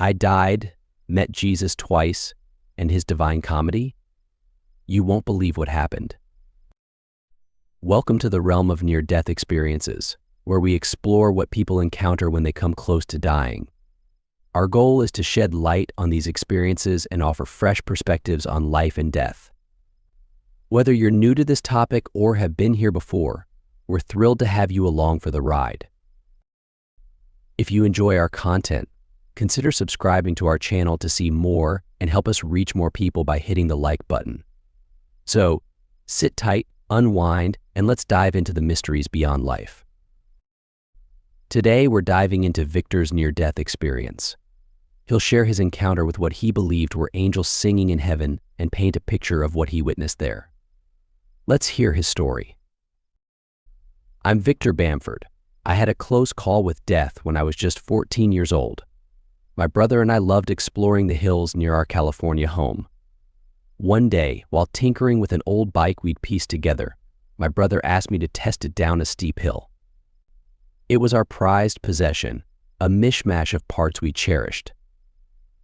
I died, met Jesus twice, and his divine comedy? You won't believe what happened. Welcome to the realm of near-death experiences, where we explore what people encounter when they come close to dying. Our goal is to shed light on these experiences and offer fresh perspectives on life and death. Whether you're new to this topic or have been here before, we're thrilled to have you along for the ride. If you enjoy our content, consider subscribing to our channel to see more and help us reach more people by hitting the like button. So, sit tight, unwind, and let's dive into the mysteries beyond life. Today, we're diving into Victor's near-death experience. He'll share his encounter with what he believed were angels singing in heaven and paint a picture of what he witnessed there. Let's hear his story. I'm Victor Bamford. I had a close call with death when I was just 14 years old. My brother and I loved exploring the hills near our California home. One day, while tinkering with an old bike we'd pieced together, my brother asked me to test it down a steep hill. It was our prized possession, a mishmash of parts we cherished.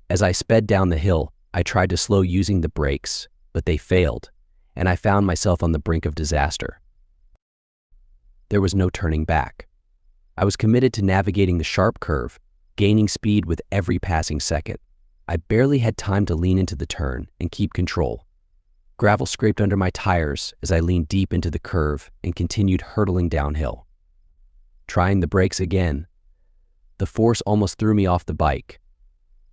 As I sped down the hill, I tried to slow using the brakes, but they failed, and I found myself on the brink of disaster. There was no turning back. I was committed to navigating the sharp curve, gaining speed with every passing second. I barely had time to lean into the turn and keep control. Gravel scraped under my tires as I leaned deep into the curve and continued hurtling downhill. Trying the brakes again, the force almost threw me off the bike.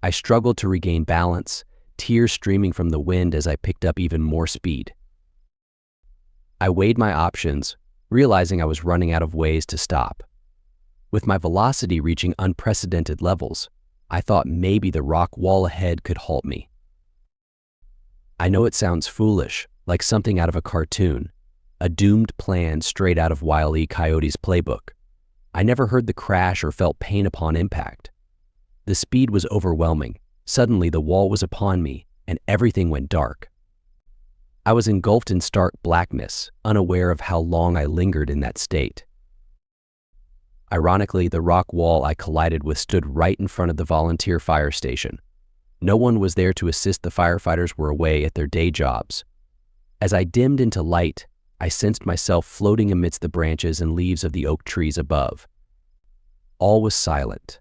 I struggled to regain balance, tears streaming from the wind as I picked up even more speed. I weighed my options, realizing I was running out of ways to stop. With my velocity reaching unprecedented levels, I thought maybe the rock wall ahead could halt me. I know it sounds foolish, like something out of a cartoon, a doomed plan straight out of Wile E. Coyote's playbook. I never heard the crash or felt pain upon impact. The speed was overwhelming. Suddenly the wall was upon me, and everything went dark. I was engulfed in stark blackness, unaware of how long I lingered in that state. Ironically, the rock wall I collided with stood right in front of the volunteer fire station. No one was there to assist. The firefighters were away at their day jobs. As I dimmed into light, I sensed myself floating amidst the branches and leaves of the oak trees above. All was silent,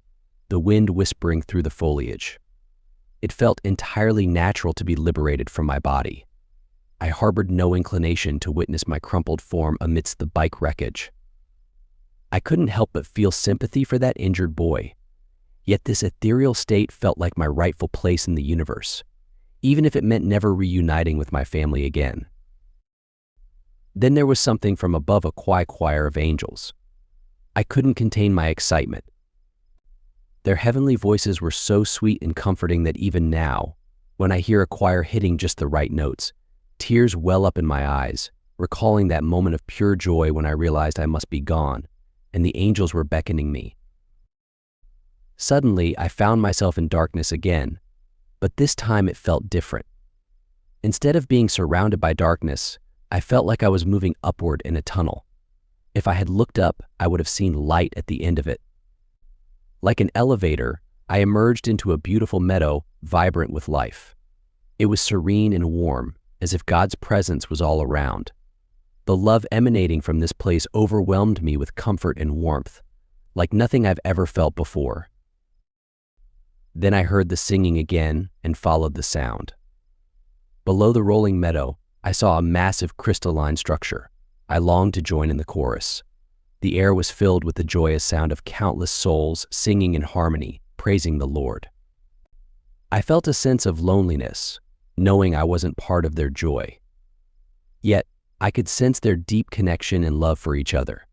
the wind whispering through the foliage. It felt entirely natural to be liberated from my body. I harbored no inclination to witness my crumpled form amidst the bike wreckage. I couldn't help but feel sympathy for that injured boy. Yet this ethereal state felt like my rightful place in the universe, even if it meant never reuniting with my family again. Then there was something from above, a choir of angels. I couldn't contain my excitement. Their heavenly voices were so sweet and comforting that even now, when I hear a choir hitting just the right notes, tears well up in my eyes, recalling that moment of pure joy when I realized I must be gone, and the angels were beckoning me. Suddenly, I found myself in darkness again, but this time it felt different. Instead of being surrounded by darkness, I felt like I was moving upward in a tunnel. If I had looked up, I would have seen light at the end of it. Like an elevator, I emerged into a beautiful meadow, vibrant with life. It was serene and warm, as if God's presence was all around. The love emanating from this place overwhelmed me with comfort and warmth, like nothing I've ever felt before. Then I heard the singing again and followed the sound. Below the rolling meadow, I saw a massive crystalline structure. I longed to join in the chorus. The air was filled with the joyous sound of countless souls singing in harmony, praising the Lord. I felt a sense of loneliness, knowing I wasn't part of their joy. Yet, I could sense their deep connection and love for each other.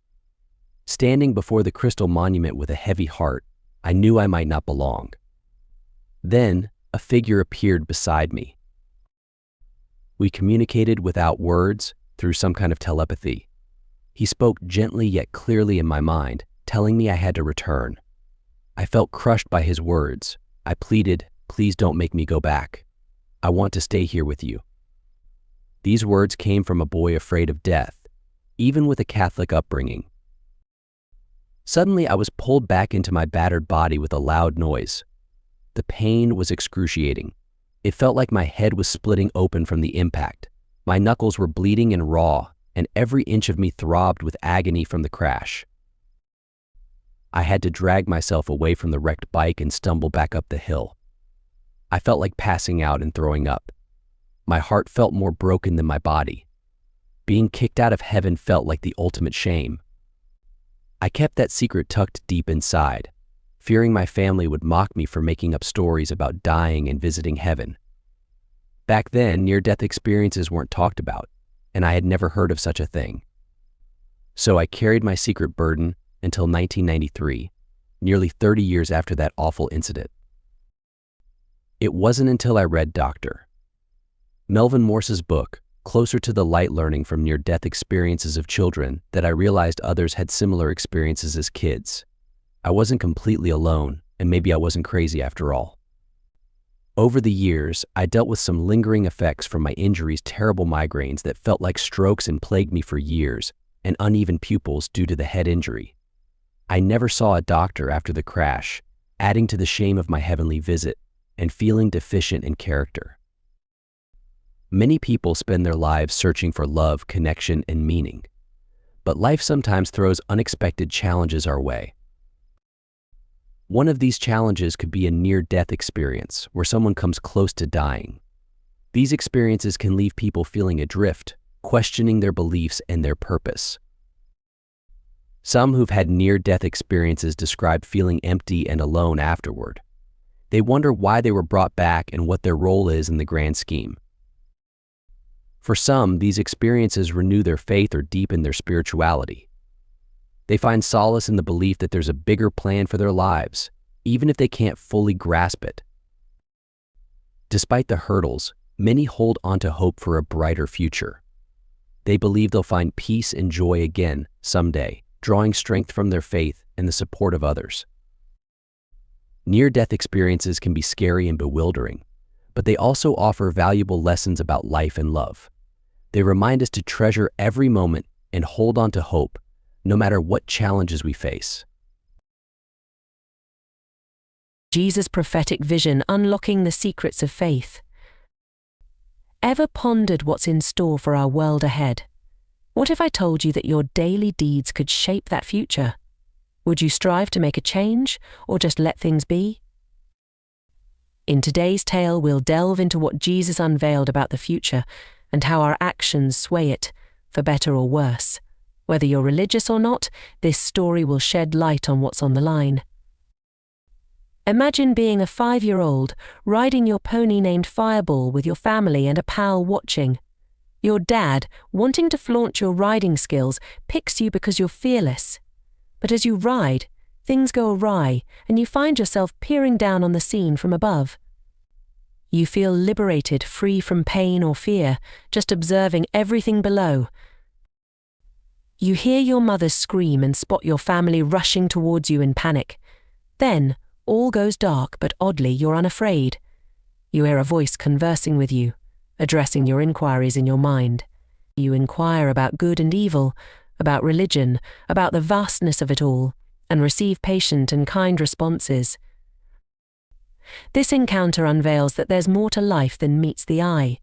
Standing before the crystal monument with a heavy heart, I knew I might not belong. Then, a figure appeared beside me. We communicated without words, through some kind of telepathy. He spoke gently yet clearly in my mind, telling me I had to return. I felt crushed by his words. I pleaded, "Please don't make me go back. I want to stay here with you." These words came from a boy afraid of death, even with a Catholic upbringing. Suddenly, I was pulled back into my battered body with a loud noise. The The pain was excruciating. It felt like my head was splitting open from the impact. My knuckles were bleeding and raw, and every inch of me throbbed with agony from the crash. I had to drag myself away from the wrecked bike and stumble back up the hill. I felt like passing out and throwing up. My heart felt more broken than my body. Being kicked out of heaven felt like the ultimate shame. I kept that secret tucked deep inside, fearing my family would mock me for making up stories about dying and visiting heaven. Back then, near-death experiences weren't talked about, and I had never heard of such a thing. So I carried my secret burden until 1993, nearly 30 years after that awful incident. It wasn't until I read Dr. Melvin Morse's book, Closer to the Light: Learning from Near-Death Experiences of Children, that I realized others had similar experiences as kids. I wasn't completely alone, and maybe I wasn't crazy after all. Over the years, I dealt with some lingering effects from my injuries, terrible migraines that felt like strokes and plagued me for years, and uneven pupils due to the head injury. I never saw a doctor after the crash, adding to the shame of my heavenly visit and feeling deficient in character. Many people spend their lives searching for love, connection, and meaning. But life sometimes throws unexpected challenges our way. One of these challenges could be a near-death experience where someone comes close to dying. These experiences can leave people feeling adrift, questioning their beliefs and their purpose. Some who've had near-death experiences describe feeling empty and alone afterward. They wonder why they were brought back and what their role is in the grand scheme. For some, these experiences renew their faith or deepen their spirituality. They find solace in the belief that there's a bigger plan for their lives, even if they can't fully grasp it. Despite the hurdles, many hold onto hope for a brighter future. They believe they'll find peace and joy again someday, drawing strength from their faith and the support of others. Near-death experiences can be scary and bewildering, but they also offer valuable lessons about life and love. They remind us to treasure every moment and hold on to hope, no matter what challenges we face. Jesus' prophetic vision unlocking the secrets of faith. Ever pondered what's in store for our world ahead? What if I told you that your daily deeds could shape that future? Would you strive to make a change, or just let things be? In today's tale, we'll delve into what Jesus unveiled about the future and how our actions sway it, for better or worse. Whether you're religious or not, this story will shed light on what's on the line. Imagine being a 5-year-old, riding your pony named Fireball with your family and a pal watching. Your dad, wanting to flaunt your riding skills, picks you because you're fearless. But as you ride, things go awry and you find yourself peering down on the scene from above. You feel liberated, free from pain or fear, just observing everything below. You hear your mother scream and spot your family rushing towards you in panic. Then, all goes dark, but oddly, you're unafraid. You hear a voice conversing with you, addressing your inquiries in your mind. You inquire about good and evil, about religion, about the vastness of it all, and receive patient and kind responses. This encounter unveils that there's more to life than meets the eye.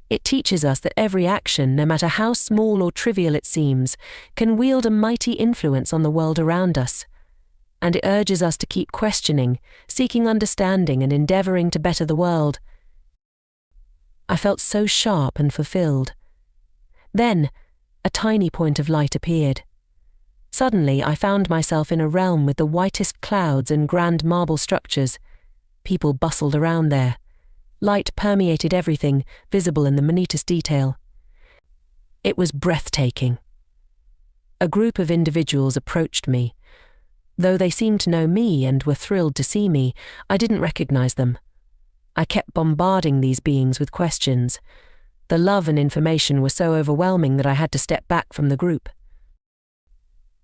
It teaches us that every action, no matter how small or trivial it seems, can wield a mighty influence on the world around us. And it urges us to keep questioning, seeking understanding and endeavoring to better the world. I felt so sharp and fulfilled. Then, a tiny point of light appeared. Suddenly, I found myself in a realm with the whitest clouds and grand marble structures. People bustled around there. Light permeated everything, visible in the minutest detail. It was breathtaking. A group of individuals approached me. Though they seemed to know me and were thrilled to see me, I didn't recognize them. I kept bombarding these beings with questions. The love and information were so overwhelming that I had to step back from the group.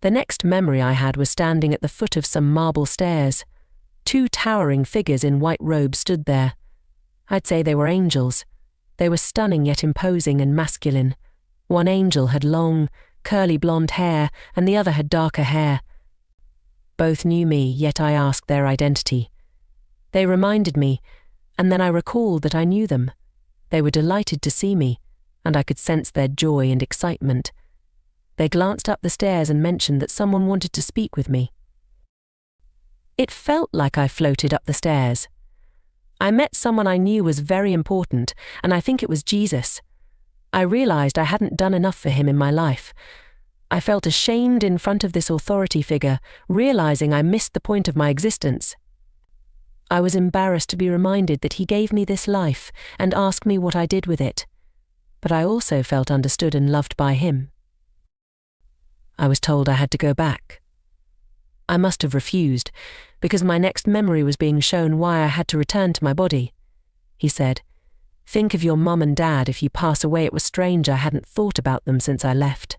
The next memory I had was standing at the foot of some marble stairs. 2 towering figures in white robes stood there. I'd say they were angels. They were stunning yet imposing and masculine. One angel had long, curly blonde hair, and the other had darker hair. Both knew me, yet I asked their identity. They reminded me, and then I recalled that I knew them. They were delighted to see me, and I could sense their joy and excitement. They glanced up the stairs and mentioned that someone wanted to speak with me. It felt like I floated up the stairs. I met someone I knew was very important, and I think it was Jesus. I realized I hadn't done enough for him in my life. I felt ashamed in front of this authority figure, realizing I missed the point of my existence. I was embarrassed to be reminded that he gave me this life and asked me what I did with it. But I also felt understood and loved by him. I was told I had to go back. I must have refused, because my next memory was being shown why I had to return to my body. He said, "Think of your mum and dad. If you pass away, it was strange I hadn't thought about them since I left."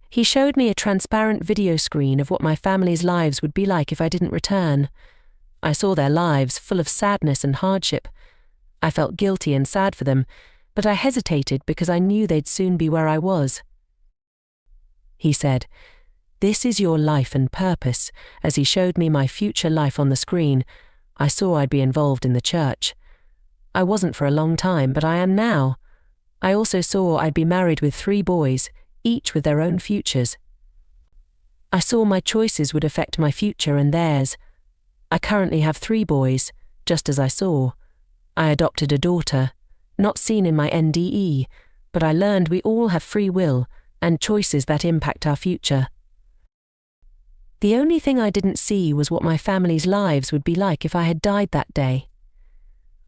He showed me a transparent video screen of what my family's lives would be like if I didn't return. I saw their lives full of sadness and hardship. I felt guilty and sad for them, but I hesitated because I knew they'd soon be where I was. He said, "This is your life and purpose." As he showed me my future life on the screen, I saw I'd be involved in the church. I wasn't for a long time, but I am now. I also saw I'd be married with 3 boys, each with their own futures. I saw my choices would affect my future and theirs. I currently have 3 boys, just as I saw. I adopted a daughter, not seen in my NDE, but I learned we all have free will and choices that impact our future. The only thing I didn't see was what my family's lives would be like if I had died that day.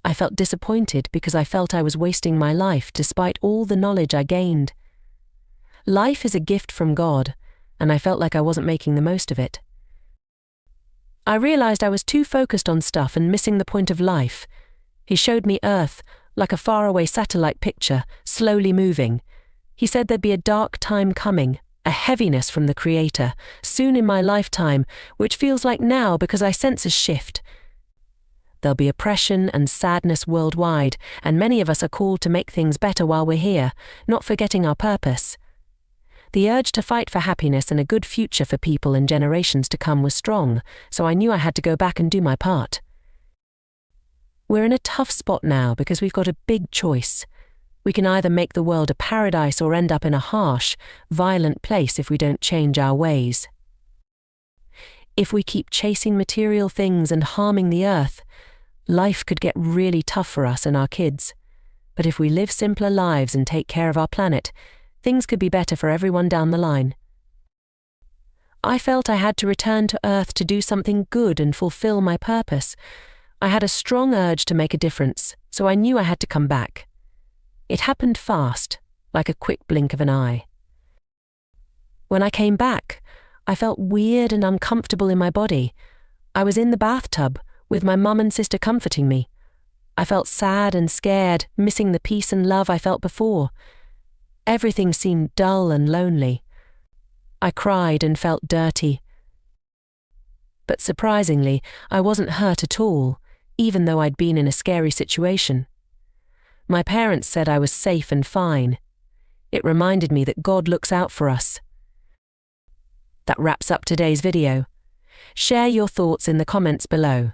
I felt disappointed because I felt I was wasting my life despite all the knowledge I gained. Life is a gift from God, and I felt like I wasn't making the most of it. I realized I was too focused on stuff and missing the point of life. He showed me Earth, like a faraway satellite picture, slowly moving. He said there'd be a dark time coming, a heaviness from the Creator, soon in my lifetime, which feels like now because I sense a shift. There'll be oppression and sadness worldwide, and many of us are called to make things better while we're here, not forgetting our purpose. The urge to fight for happiness and a good future for people and generations to come was strong, so I knew I had to go back and do my part. We're in a tough spot now because we've got a big choice. We can either make the world a paradise or end up in a harsh, violent place if we don't change our ways. If we keep chasing material things and harming the earth, life could get really tough for us and our kids. But if we live simpler lives and take care of our planet, things could be better for everyone down the line. I felt I had to return to Earth to do something good and fulfill my purpose. I had a strong urge to make a difference, so I knew I had to come back. It happened fast, like a quick blink of an eye. When I came back, I felt weird and uncomfortable in my body. I was in the bathtub, with my mum and sister comforting me. I felt sad and scared, missing the peace and love I felt before. Everything seemed dull and lonely. I cried and felt dirty. But surprisingly, I wasn't hurt at all, even though I'd been in a scary situation. My parents said I was safe and fine. It reminded me that God looks out for us. That wraps up today's video. Share your thoughts in the comments below.